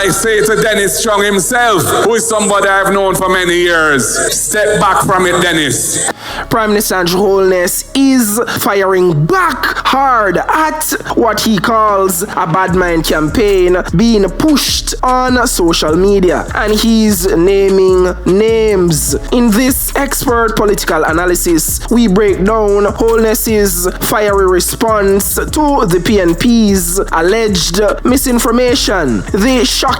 I say to Dennis Chung himself, who is somebody I've known for many years, step back from it, Dennis. Prime Minister Holness is firing back hard at what he calls a Badmind campaign being pushed on social media, and he's naming names. In this expert political analysis, we break down Holness's fiery response to the PNP's alleged misinformation, the shocking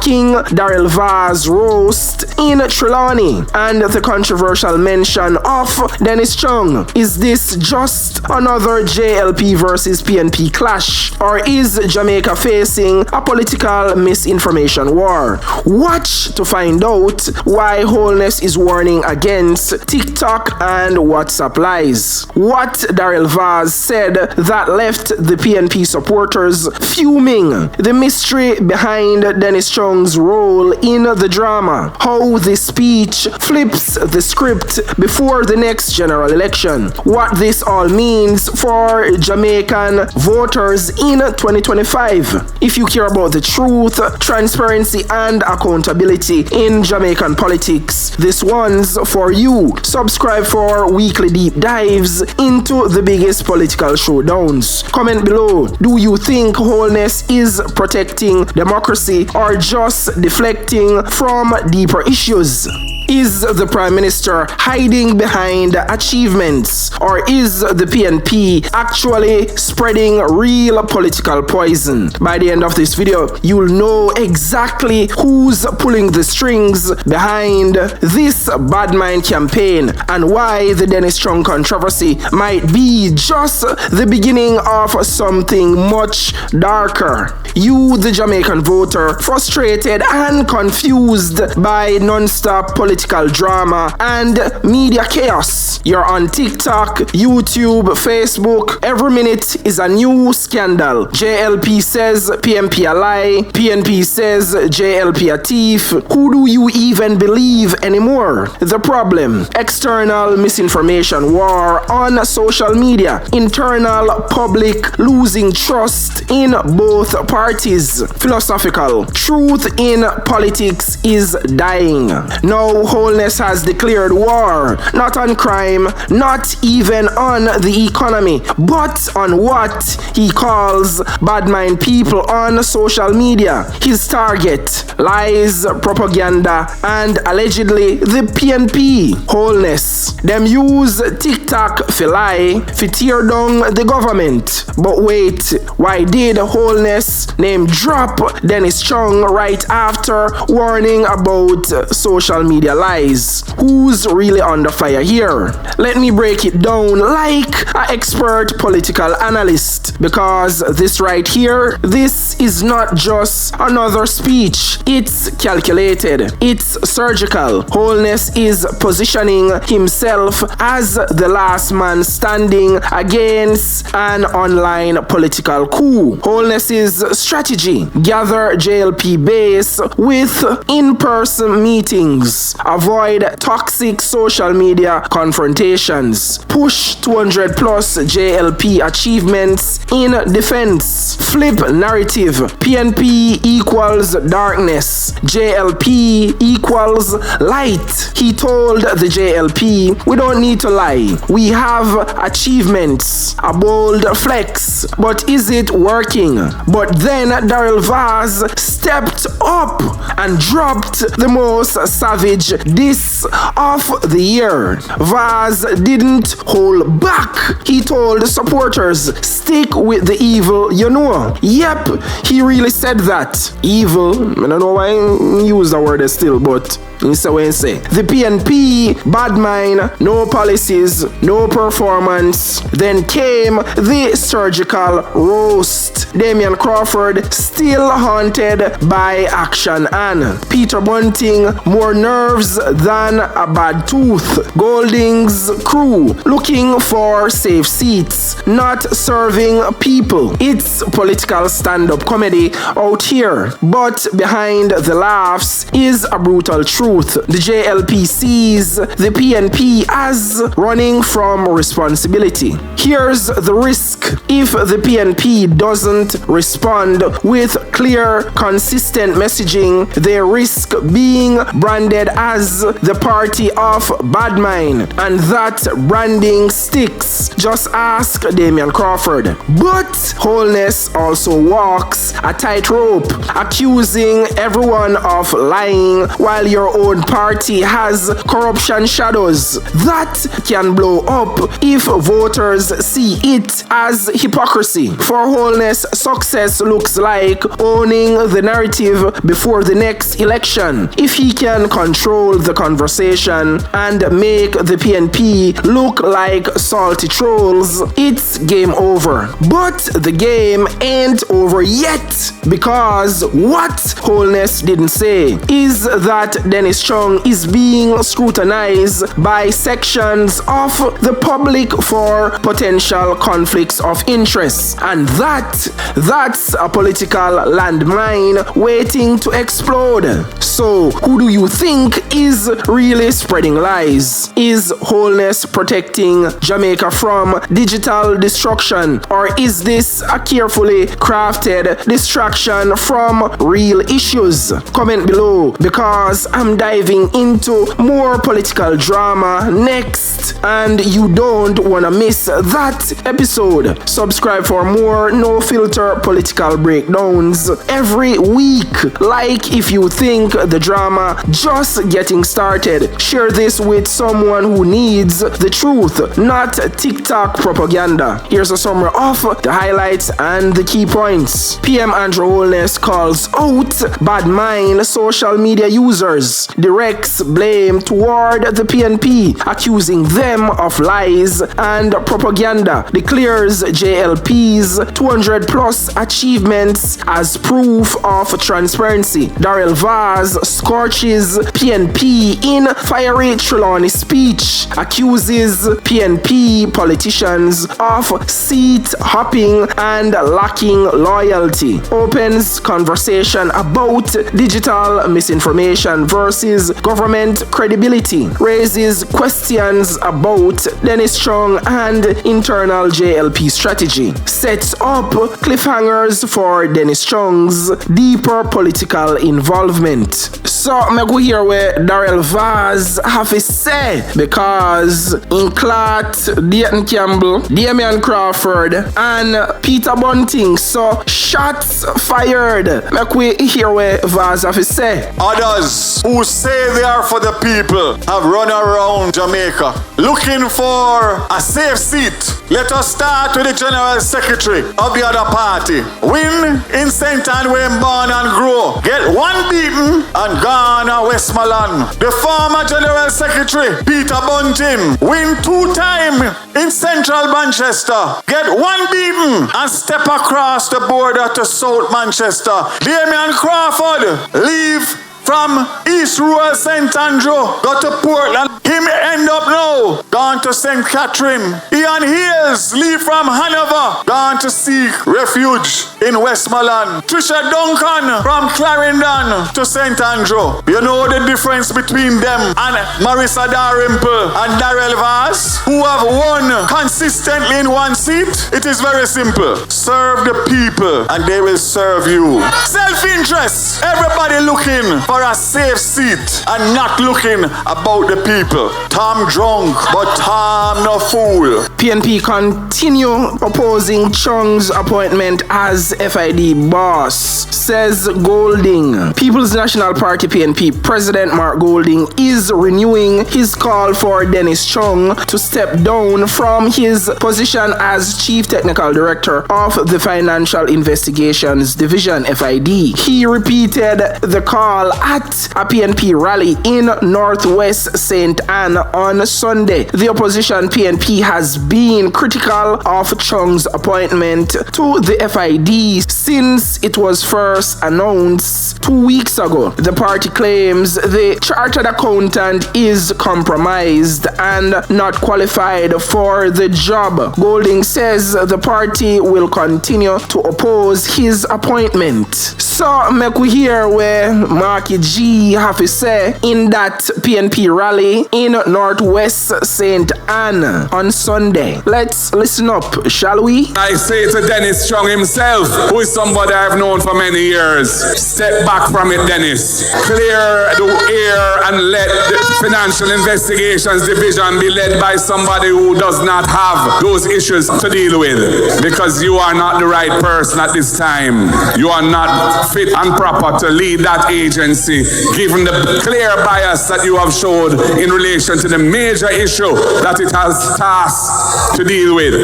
Daryl Vaz roast in Trelawney, and the controversial mention of Dennis Chung. Is this just another JLP versus PNP clash, or is Jamaica facing a political misinformation war? Watch to find out why Holness is warning against TikTok and WhatsApp lies. What Daryl Vaz said that left the PNP supporters fuming. The mystery behind Dennis Chung's role in the drama. How this speech flips the script before the next general election. What this all means for Jamaican voters in 2025. If you care about the truth, transparency, and accountability in Jamaican politics, this one's for you. Subscribe for weekly deep dives into the biggest political showdowns. Comment below. Do you think Holness is protecting democracy or just deflecting from deeper issues? Is the Prime Minister hiding behind achievements, or is the PNP actually spreading real political poison? By the end of this video, you'll know exactly who's pulling the strings behind this Badmind campaign and why the Dennis Chung controversy might be just the beginning of something much darker. You, the Jamaican voter, frustrated and confused by non-stop political drama and media chaos. You're on TikTok, YouTube, Facebook. Every minute is a new scandal. JLP says PNP a lie. PNP says JLP a thief. Who do you even believe anymore? The problem: external misinformation war on social media. Internal public losing trust in both parties. Philosophical: truth in politics is dying. Now Holness has declared war, not on crime, not even on the economy, but on what he calls Badmind people on social media. His target: lies, propaganda, and allegedly the PNP. Holness: them use TikTok for lie, for tear down the government. But wait, why did Holness name drop Dennis Chung right after warning about social media lies? Who's really under fire here? Let me break it down like an expert political analyst, because this right here, this is not just another speech. It's calculated. It's surgical. Holness is positioning himself as the last man standing against an online political coup. Holness's strategy: gather JLP base with in-person meetings, avoid toxic social media confrontations, push 200 plus JLP achievements in defense, flip narrative: PNP equals darkness, JLP equals light. He told the JLP, we don't need to lie, we have achievements, a bold flex, but is it working? But then Daryl Vaz stepped up and dropped the most savage diss of the year. Vaz didn't hold back. He told supporters, stick with the evil you know. Yep, he really said that. Evil, I don't know why I use the word still, but it's a way to say. The PNP, Badmind, no policies, no performance. Then came the surgical roast. Damian Crawford still haunted by action man. Peter Bunting, more nerves than a bad tooth. Golding's crew, looking for safe seats, not serving people. It's political stand-up comedy out here, but behind the laughs is a brutal truth. The JLP sees the PNP as running from responsibility. Here's the risk. If the PNP doesn't respond with clear, consistent messaging, they risk being branded as the party of Badmind, and that branding sticks. Just ask Damian Crawford. But Holness also walks a tightrope, accusing everyone of lying while your own party has corruption shadows that can blow up if voters see it as hypocrisy. For Holness, success looks like owning the narrative before the next election. If he can control the conversation and make the PNP look like salty trolls, it's game over. But the game ain't over yet, because what Holness didn't say is that Dennis Chung is being scrutinized by sections of the public for potential conflicts of interest, and that's a political landmine waiting to explode. So who do you think is really spreading lies? Is Holness protecting Jamaica from digital destruction, or is this a carefully crafted distraction from real issues? Comment below, because I'm diving into more political drama next, and you don't want to miss that episode. Subscribe for more no filter political breakdowns every week. Like if you think the drama just getting started. Share this with someone who needs the truth, not TikTok propaganda. Here's a summary of the highlights and the key points. PM Andrew Holness calls out Badmind social media users, directs blame toward the PNP, accusing them of lies and propaganda, declares JLP's 200 plus achievements as proof of transparency. Daryl Vaz scorches PNP in fiery Trelawney speech, accuses PNP politicians of seat hopping and lacking loyalty, opens conversation about digital misinformation versus government credibility, raises questions about Dennis Chung and internal JLP strategy, sets up cliffhangers for Dennis Chung's deeper political involvement. So, me go hear where Daryl Vaz have to say, because in Clat, Dayton Campbell, Damian Crawford, and Peter Bunting, so shots fired. Make we hear where Vaz have to say. Others who say they are for the people have run around Jamaica looking for a safe seat. Let us start with the General Secretary of the other party. Win in St. Ann where he born and grow. Get one beaten and gone to Westmoreland. The former General Secretary, Peter Bunting, win 2 times in Central Manchester. Get one beaten and step across the border to South Manchester. Damian Crawford, leave from East Rural St. Andrew, go to Portland. Him end up now, gone to St. Catherine. Ian Hayes, leave from Hanover, gone to seek refuge in Westmoreland. Trisha Duncan from Clarendon to St. Andrew. You know the difference between them and Marissa Dalrymple and Daryl Vaz, who have won consistently in one seat? It is very simple. Serve the people and they will serve you. Self-interest. Everybody looking for a safe seat and not looking about the people. Tom drunk, but Tom no fool. PNP continue opposing Chung's appointment as FID boss, says Golding. People's National Party PNP President Mark Golding is renewing his call for Dennis Chung to step down from his position as Chief Technical Director of the Financial Investigations Division, FID. He repeated the call at a PNP rally in Northwest St. Anne on Sunday. The opposition PNP has been critical of Chung's appointment to the FID since it was first announced 2 weeks ago. The party claims the chartered accountant is compromised and not qualified for the job. Golding says the party will continue to oppose his appointment. So make we hear where Marky G have to say in that PNP rally in Northwest St. Anne on Sunday. Let's listen up, shall we? I say to Dennis Chung himself, who is somebody I've known for many years, step back from it, Dennis. Clear the air and let the Financial Investigations Division be led by somebody who does not have those issues to deal with. Because you are not the right person at this time. You are not fit and proper to lead that agency, given the clear bias that you have showed in relation to the major issue that it has tasked to deal with,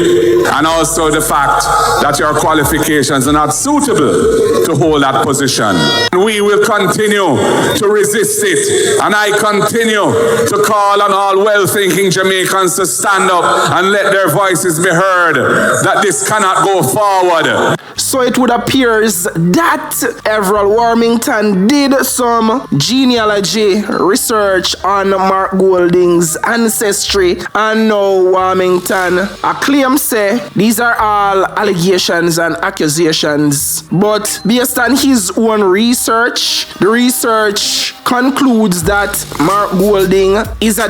and also the fact that your qualifications are not suitable to hold that position. We will continue to resist it, and I continue to call on all well-thinking Jamaicans to stand up and let their voices be heard, that this cannot go forward. So it would appear that Everett Warmington did some genealogy research on Mark Golding's ancestry, and now Warmington claim say these are all allegations and accusations. But based on his own research, the research concludes that Mark Golding is a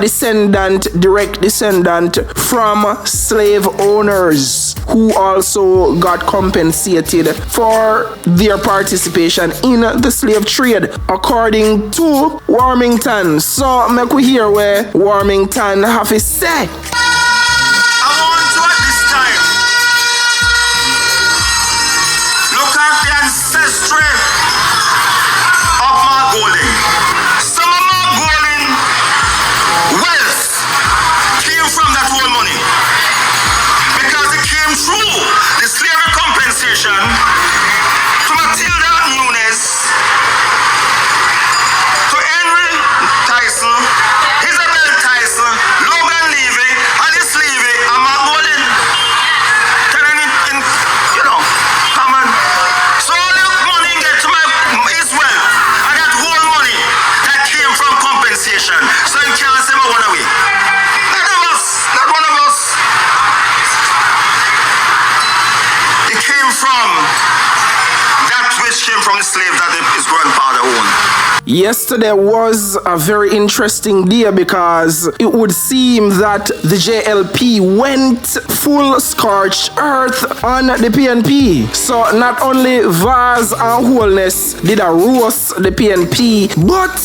direct descendant from slave owners who also got compensated for their participation in the slave trade, according to Warmington. So make we hear where Warmington have to say. I want to at this time look at the ancestry of Mark Golding. Some of Mark Golding wealth came from that old money because it came through the slavery compensation to Matilda Nunes, to Henry Tyson, Isabel Tyson, Logan Levy, Alice Levy, and Mark Golding. Telling it in, common. So all the money get to is wealth, and that whole money that came from compensation. So you can't say my one away. Not one of us. It came from that which came from the slave that his grandfather owned. Yesterday was a very interesting day because it would seem that the JLP went full scorched earth on the PNP. So not only Vaz and Holness did a roast the PNP, but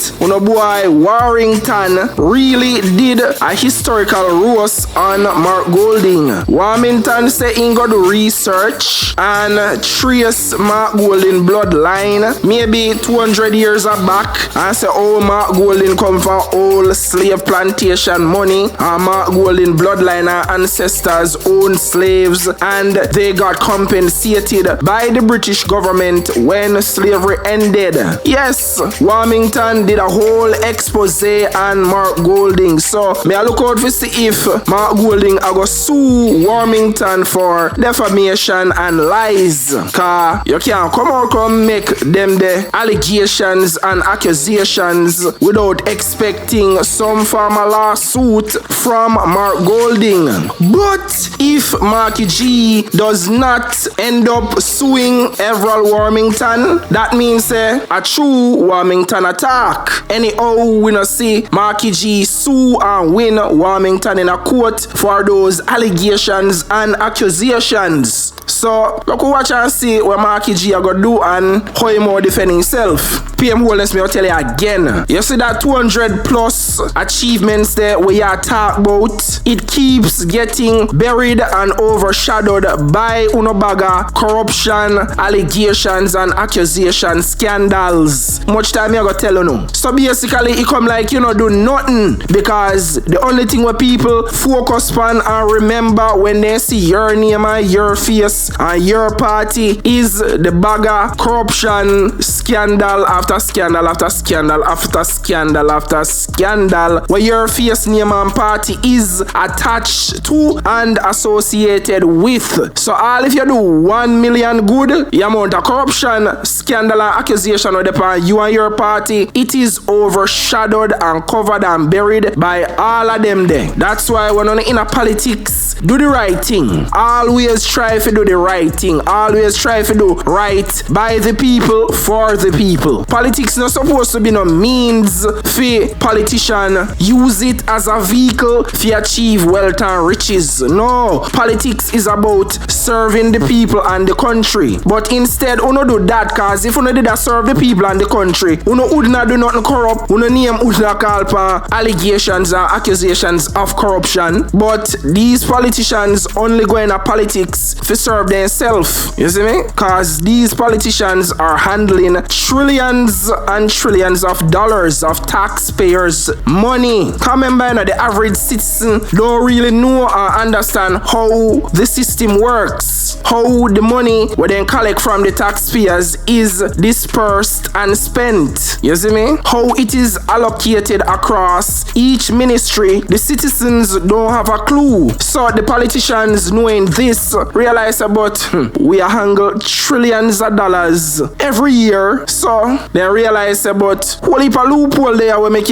boy Warmington really did a historical roast on Mark Golding. Warmington say he got do research and trace Mark Golding bloodline maybe 200 years back, and say Mark Golding come from old slave plantation money, and Mark Golding bloodline and ancestors owned slaves and they got compensated by the British government when slavery ended. Yes, Warmington did a whole expose on Mark Golding. So may I look out to see if Mark Golding I go sue Warmington for defamation and lies, cause you can't come make them the allegations and accusations without expecting some form of lawsuit from Mark Golding. But if Marky G does not end up suing Everett Warmington, that means a true Warmington attack. Anyhow, we not see Marky G sue and win Warmington in a court for those allegations and accusations. So look watch and see what Marky G are gonna do and how he more defend himself. PM Holness, me will tell you again. You see that 200 plus achievements there we are talk about, it keeps getting buried and overshadowed by unobaga corruption, allegations and accusations, scandals. Much time I go tell you no. So basically it come like do nothing, because the only thing where people focus on and remember when they see your name and your face and your party is the bagger corruption scandal after scandal after scandal after scandal after scandal where your face, name and party is attached to and associated with. So all if you do 1 million good, the amount of corruption, scandal and accusation with you and your party, it is overshadowed and covered and buried by all of them there. That's why when on in a politics, do the right thing. Always try to do the right thing. Always try to do right by the people, for the people. Politics not supposed to be no means for politician use it as a vehicle to achieve wealth and riches. No, politics is about serving the people and the country. But instead, uno do that cause if uno did that serve the people and the country, uno would not do nothing corrupt. Uno name would not call for allegations and accusations of corruption. But these politicians only go into politics to serve themselves. You see me? Cause these politicians are handling trillions and trillions of dollars of taxpayers' money. Come remember, the average citizen don't really know or understand how the system works, how the money we then collect from the taxpayers is dispersed and spent. You see me? How it is allocated across each ministry. The citizens don't have a clue. So the politicians, knowing this, realize about we are handle trillions of dollars every year. So they realize about whole heap of loophole there we make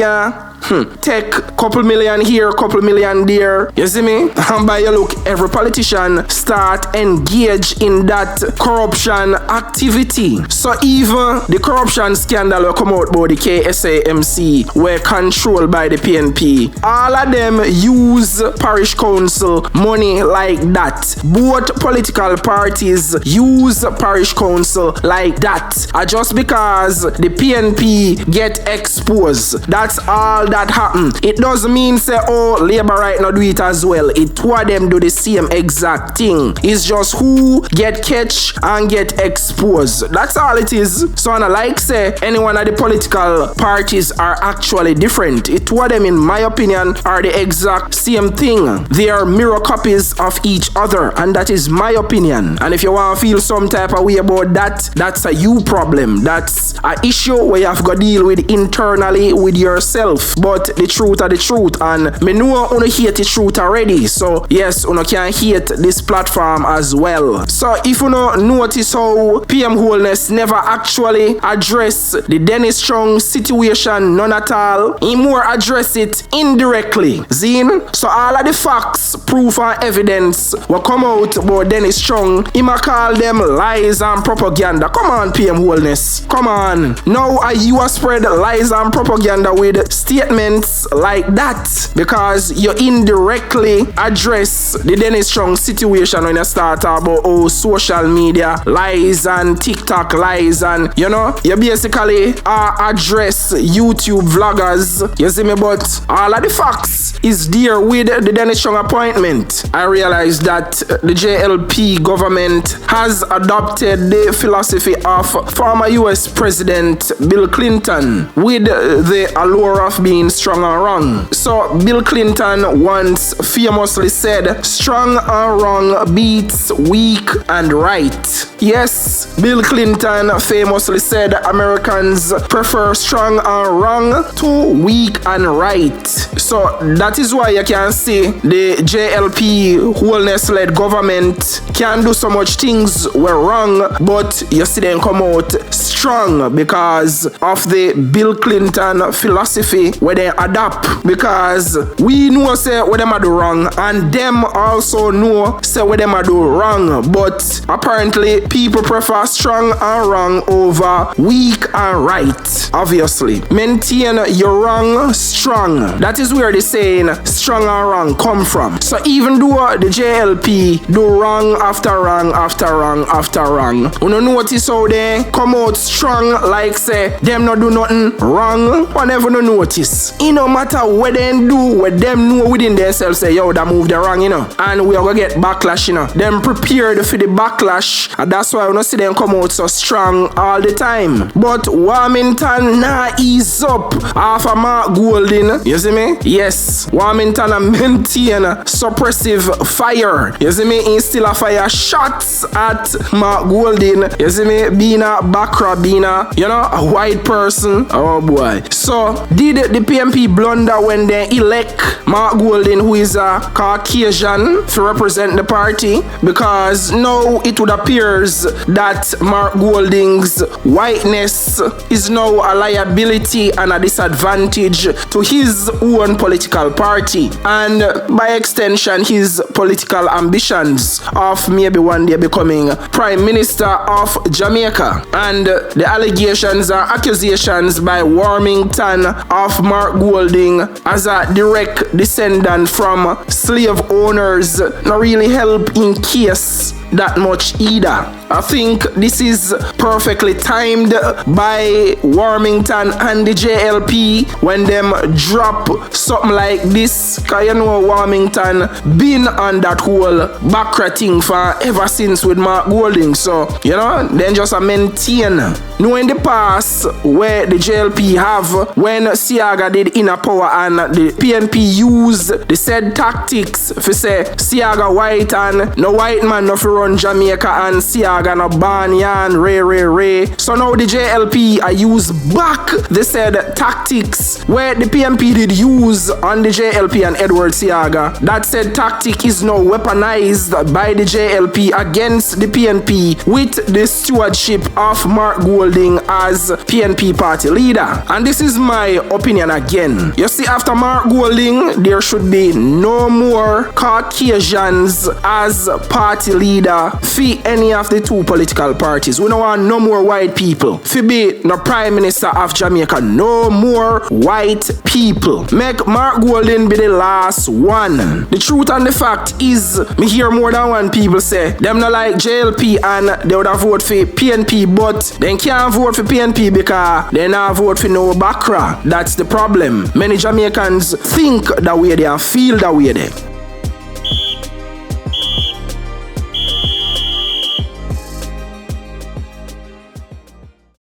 take couple million here, couple million there. You see me? And by your look, every politician start engage in that corruption activity. So even the corruption scandal will come out about the KSAMC were controlled by the PNP. All of them use parish council money like that. Both political parties use parish council like that. Just because the PNP get exposed, that's all that happen. It doesn't mean say, oh, Labour right now do it as well. It two of them do the same exact thing. It's just who get catch and get exposed. That's all it is. So I like say any one of the political parties are actually different. It two of them, in my opinion, are the exact same thing. They are mirror copies of each other, and that is my opinion. And if you want to feel some type of way about that, that's a you problem. That's an issue where you have to deal with internally with yourself. But the truth are the truth, and me know uno hate the truth already. So yes, uno can hate this platform as well. So if uno notice how PM Holness never actually address the Dennis Chung situation, none at all, he more address it indirectly. Zine? So all of the facts, proof and evidence will come out about Dennis Chung. He might call them lies and propaganda. Come on, PM Holness. Come on. Now are you spread lies and propaganda with statements like that because you indirectly address the Dennis Chung situation when you start about social media lies and TikTok lies, and you know you basically address YouTube vloggers. You see me? But all of the facts is there with the Dennis Chung appointment. I realize that the JLP government has adopted the philosophy of former US President Bill Clinton with the allure of being strong and wrong. So Bill Clinton once famously said, strong and wrong beats weak and right. Yes, Bill Clinton famously said Americans prefer strong and wrong to weak and right. So that is why you can see the JLP Holness-led government can do so much things were wrong, but you see them come out strong because of the Bill Clinton philosophy where they adapt. Because we know say what them are do wrong, and them also know say what them are do wrong, but apparently people prefer strong and wrong over weak and right. Obviously, maintain your wrong strong. That is where the saying strong and wrong come from. So even though the JLP do wrong after wrong after wrong after wrong, you know notice how they come out strong like say them not do nothing wrong. Whenever no notice, it no matter what they do, what them know within themselves say yo that move the wrong, you know, and we are gonna get backlash, you know. Them prepared for the backlash, and that's why we don't see them come out so strong all the time. But Warmington nah ease up half a Mark Golden. You see me? Yes, Warmington and maintain suppressive fire. You see me, instill a fire shots at Mark Golding. You see me, being a backra, being a, you know, a white person. Oh boy. So did the PNP blunder when they elect Mark Golding, who is a Caucasian, to represent the party? Because now it would appears that Mark Golding's whiteness is now a liability and a disadvantage to his own political party, and by extension his political ambitions of maybe one day becoming Prime Minister of Jamaica. And the allegations are accusations by Warmington of Mark Golding as a direct descendant from slave owners not really help in case that much either. I think this is perfectly timed by Warmington and the JLP when them drop something like this, because you know Warmington been on that whole backra thing for ever since with Mark Golding. So you know, then just a maintain. Now in the past where the JLP have, when Siaga did inner power and the PNP used the said tactics for say Siaga white and no white man no for run Jamaica and Siaga no ban yan ray. So now the JLP I use back the said tactics where the PNP did use on the JLP and Edward Siaga. That said tactic is now weaponized by the JLP against the PNP with the stewardship of Mark Golding as PNP party leader. And this is my opinion again. You see, after Mark Golding, there should be no more Caucasians as party leader for any of the two political parties. We don't want no more white people to be the Prime Minister of Jamaica. No more white people. Make Mark Golding be the last one. The truth and the fact is, me hear more than one people say them not like JLP and they would have voted for PNP, but they can't vote for PNP because they not vote for no backra. That's the problem. Many Jamaicans think that way they and feel that way there.